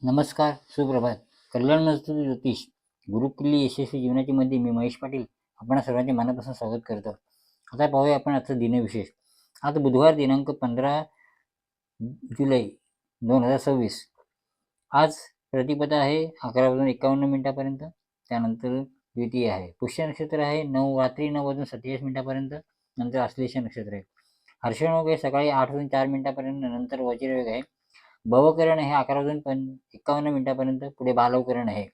नमस्कार, सुप्रभात. कल्याण मजदूर ज्योतिष गुरुकिल्ली यशस्वी जीवनाची मध्ये मी महेश पाटील आपण सर्वांचे मनापासून स्वागत करतो. आता पाहूया आपण आजचा दिनविशेष. आज बुधवार दिनांक 15 जुलै 2026. आज प्रतिपदा आहे 11:51 त्यानंतर द्वितीय आहे. पुष्य नक्षत्र आहे रात्री 9:27 नंतर आश्लेष नक्षत्र आहे. हर्षयोग आहे सकाळी 8:04 नंतर वज्रयोग आहे. भवकरण हे 11:51 पुढे बालवकरण आहे.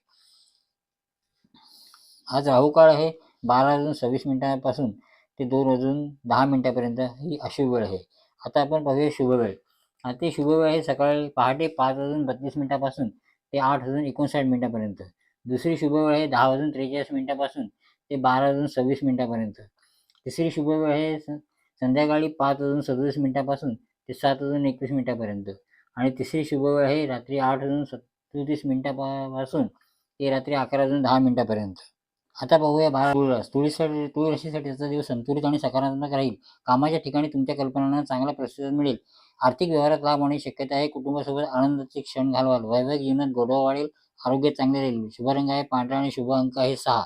आज राहुकाळ आहे 12:26 ते 2:10 ही अशुभ वेळ आहे. आता आपण पाहूया शुभ वेळ. आता शुभ वेळ आहे सकाळी पहाटे 5:32 ते 8:59 दुसरी शुभ वेळ आहे 10:43 ते 12:26 तिसरी शुभ वेळ आहे संध्याकाळी 5:37 ते 7:21 आणि तिसरी शुभ वेळ आहे रात्री 8:37 ते रात्री 11:10 आता पाहूया तुळ राशीसाठी त्याचा दिवस संतुलित आणि सकारात्मक राहील. कामाच्या ठिकाणी तुमच्या कल्पनांना चांगला प्रतिसाद मिळेल. आर्थिक व्यवहारात लाभ होण्याची शक्यता आहे. कुटुंबासोबत आनंदाचे क्षण घालवाल. वैवाहिक जीवनात गोडवा वाढेल. आरोग्य चांगले राहील. शुभ रंग आहे पांढरा आणि शुभ अंक आहे 6.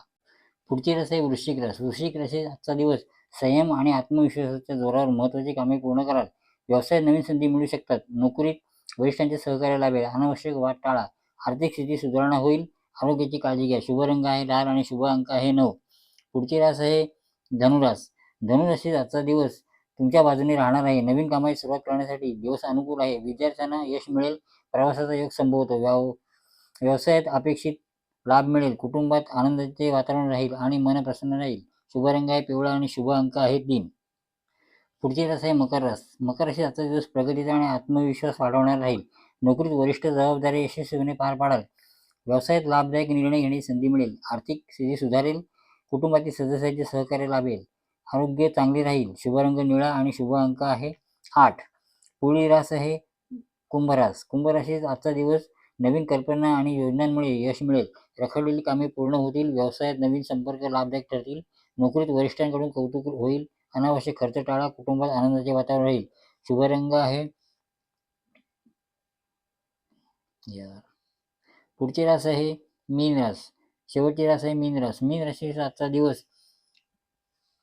पुढची रस आहे वृश्चिक रस. वृश्चिक रस आजचा दिवस संयम आणि आत्मविश्वासाच्या जोरावर महत्त्वाची कामे पूर्ण कराल. व्यवसायात नवीन संधी मिळू शकतात. नोकरीत वरिष्ठांचे सहकार्य लाभेल. अनावश्यक वाद टाळा. आर्थिक स्थिती सुधारणा होईल. आरोग्याची काळजी घ्या. शुभ रंग आहे लाल आणि शुभ अंक आहे 9. पुढची रास आहे धनुरास. धनुराशीत आजचा दिवस तुमच्या बाजूने राहणार आहे. नवीन कामाची सुरुवात करण्यासाठी दिवस अनुकूल आहे. विद्यार्थ्यांना यश मिळेल. प्रवासाचा योग संभवतो. व्यवसायात अपेक्षित लाभ मिळेल. कुटुंबात आनंदाचे वातावरण राहील आणि मन प्रसन्न राहील. शुभ रंग आहे पिवळा आणि शुभ अंक आहे 3. पुढची रास आहे मकर रास. मकर राशीत आजचा दिवस प्रगतीचा आणि आत्मविश्वास वाढवणार राहील. नोकरीत वरिष्ठ जबाबदारी यशस्वीपणे पार पाडाल. व्यवसायात लाभदायक निर्णय घेण्याची संधी मिळेल. आर्थिक स्थिती सुधारेल. कुटुंबातील सदस्यांचे सहकार्य लाभेल. आरोग्य चांगले राहील. शुभ रंग निळा आणि शुभ अंक आहे 8. पुढील रास आहे कुंभरास. कुंभराशीत आजचा दिवस नवीन कल्पना आणि योजनांमुळे यश मिळेल. रखडलेली कामे पूर्ण होतील. व्यवसायात नवीन संपर्क लाभदायक ठरतील. नोकरीत वरिष्ठांकडून कौतुक होईल. अनावश्यक खर्च टाळा. कुटुंबात आनंदाचे वातावरण राहील. शुभ रंग आहे पुढची रास आहे मीन रास. शेवटची रास आहे मीन रास. मीन राशीचा आजचा दिवस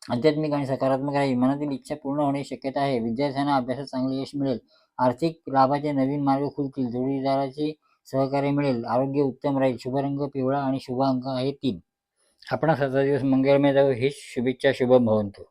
आध्यात्मिक आणि सकारात्मक राहील. मनातील इच्छा पूर्ण होण्याची शक्यता आहे. विद्यार्थ्यांना अभ्यासात चांगले यश मिळेल. आर्थिक लाभाचे नवीन मार्ग खुलतील. जोडीदाराचे सहकार्य मिळेल. आरोग्य उत्तम राहील. शुभ रंग पिवळा आणि शुभ अंक आहे 3. आपण आजचा दिवस मंगळमय जावो हीच शुभेच्छा. शुभम भवंतु.